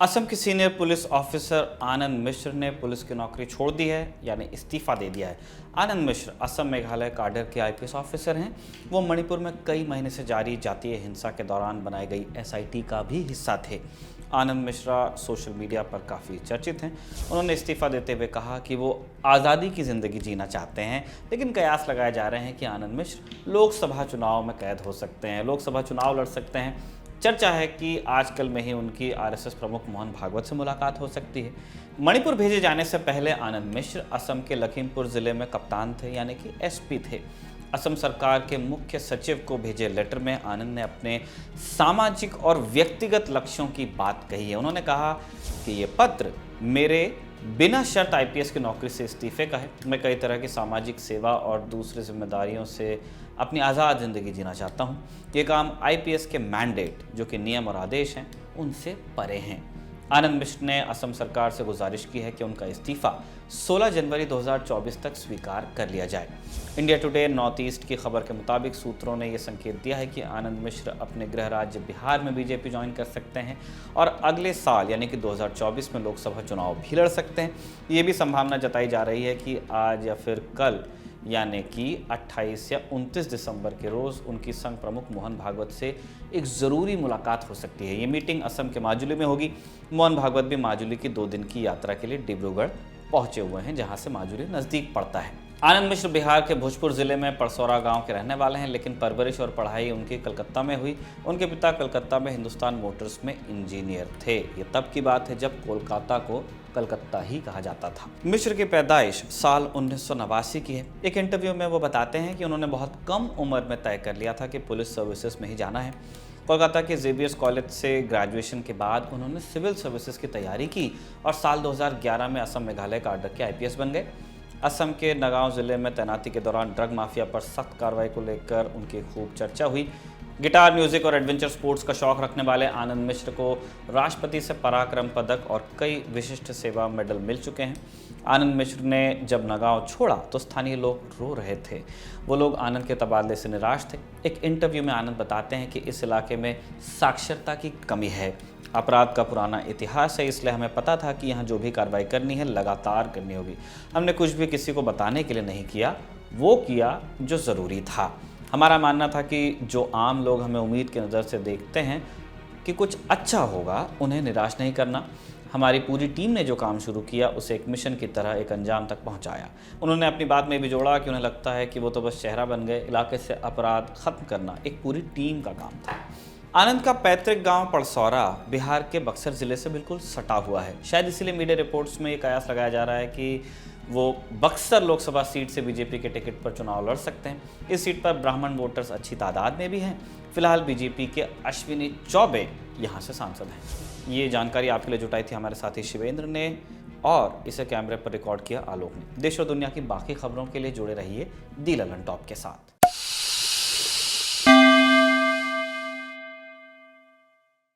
असम के senior police officer आनंद मिश्र ने police की नौकरी छोड़ दी है, यानी इस्तीफा दे दिया है। आनंद मिश्र असम मेघालय काडर के आईपीएस ऑफिसर हैं। वो मणिपुर में कई महीने से जारी जातीय हिंसा के दौरान बनाई गई एसआईटी का भी हिस्सा थे। आनंद मिश्रा सोशल मीडिया पर काफ़ी चर्चित हैं। उन्होंने इस्तीफा देते हुए कहा कि वो आज़ादी की ज़िंदगी जीना चाहते हैं, लेकिन कयास लगाए जा रहे हैं कि आनंद मिश्र लोकसभा चुनाव में कैद हो सकते हैं, लोकसभा चुनाव लड़ सकते हैं। चर्चा है कि आजकल में ही उनकी आरएसएस प्रमुख मोहन भागवत से मुलाकात हो सकती है। मणिपुर भेजे जाने से पहले आनंद मिश्र असम के लखीमपुर जिले में कप्तान थे, यानी कि एसपी थे। असम सरकार के मुख्य सचिव को भेजे लेटर में आनंद ने अपने सामाजिक और व्यक्तिगत लक्ष्यों की बात कही है। उन्होंने कहा कि ये पत्र मेरे बिना शर्त आईपीएस की नौकरी से इस्तीफे का है। मैं कई तरह की सामाजिक सेवा और दूसरी जिम्मेदारियों से अपनी आज़ाद ज़िंदगी जीना चाहता हूँ। ये काम आईपीएस के मैंडेट, जो कि नियम और आदेश हैं, उनसे परे हैं। आनंद मिश्र ने असम सरकार से गुजारिश की है कि उनका इस्तीफा 16 जनवरी 2024 तक स्वीकार कर लिया जाए। इंडिया टुडे नॉर्थ ईस्ट की खबर के मुताबिक सूत्रों ने यह संकेत दिया है कि आनंद मिश्र अपने गृह राज्य बिहार में बीजेपी ज्वाइन कर सकते हैं और अगले साल यानी कि 2024 में लोकसभा चुनाव भी लड़ सकते हैं। ये भी संभावना जताई जा रही है कि आज या फिर कल यानी कि 28 या 29 दिसंबर के रोज़ उनकी संघ प्रमुख मोहन भागवत से एक ज़रूरी मुलाकात हो सकती है। ये मीटिंग असम के माजुली में होगी। मोहन भागवत भी माजुली की 2 दिन की यात्रा के लिए डिब्रूगढ़ पहुंचे हुए हैं, जहां से माजुली नज़दीक पड़ता है। आनंद मिश्र बिहार के भोजपुर जिले में परसौरा गांव के रहने वाले हैं, लेकिन परवरिश और पढ़ाई उनकी कलकत्ता में हुई। उनके पिता कलकत्ता में हिंदुस्तान मोटर्स में इंजीनियर थे। ये तब की बात है जब कोलकाता को कलकत्ता ही कहा जाता था। मिश्र की पैदाइश साल 1989 की है। एक इंटरव्यू में वो बताते हैं कि उन्होंने बहुत कम उम्र में तय कर लिया था कि पुलिस सर्विसेज में ही जाना है। कोलकाता के जेवियर्स कॉलेज से ग्रेजुएशन के बाद उन्होंने सिविल सर्विसेज की तैयारी की और साल 2011 में असम मेघालय काडर के आईपीएस बन गए। असम के नगांव जिले में तैनाती के दौरान ड्रग माफिया पर सख्त कार्रवाई को लेकर उनकी खूब चर्चा हुई। गिटार, म्यूजिक और एडवेंचर स्पोर्ट्स का शौक रखने वाले आनंद मिश्र को राष्ट्रपति से पराक्रम पदक और कई विशिष्ट सेवा मेडल मिल चुके हैं। आनंद मिश्र ने जब नगांव छोड़ा तो स्थानीय लोग रो रहे थे। वो लोग आनंद के तबादले से निराश थे। एक इंटरव्यू में आनंद बताते हैं कि इस इलाके में साक्षरता की कमी है, अपराध का पुराना इतिहास है, इसलिए हमें पता था कि यहाँ जो भी कार्रवाई करनी है लगातार करनी होगी। हमने कुछ भी किसी को बताने के लिए नहीं किया, वो किया जो ज़रूरी था। हमारा मानना था कि जो आम लोग हमें उम्मीद की नज़र से देखते हैं कि कुछ अच्छा होगा, उन्हें निराश नहीं करना। हमारी पूरी टीम ने जो काम शुरू किया उसे एक मिशन की तरह एक अंजाम तक पहुंचाया। उन्होंने अपनी बात में भी जोड़ा कि उन्हें लगता है कि वो तो बस चेहरा बन गए, इलाके से अपराध खत्म करना एक पूरी टीम का काम था। आनंद का पैतृक गांव पड़सौरा बिहार के बक्सर जिले से बिल्कुल सटा हुआ है। शायद इसीलिए मीडिया रिपोर्ट्स में ये कयास लगाया जा रहा है कि वो बक्सर लोकसभा सीट से बीजेपी के टिकट पर चुनाव लड़ सकते हैं। इस सीट पर ब्राह्मण वोटर्स अच्छी तादाद में भी हैं। फिलहाल बीजेपी के अश्विनी चौबे यहाँ से सांसद हैं। ये जानकारी आपके लिए जुटाई थी हमारे साथी शिवेंद्र ने और इसे कैमरे पर रिकॉर्ड किया आलोक ने। देश और दुनिया की बाकी खबरों के लिए जुड़े रहिए दी ललन टॉप के साथ।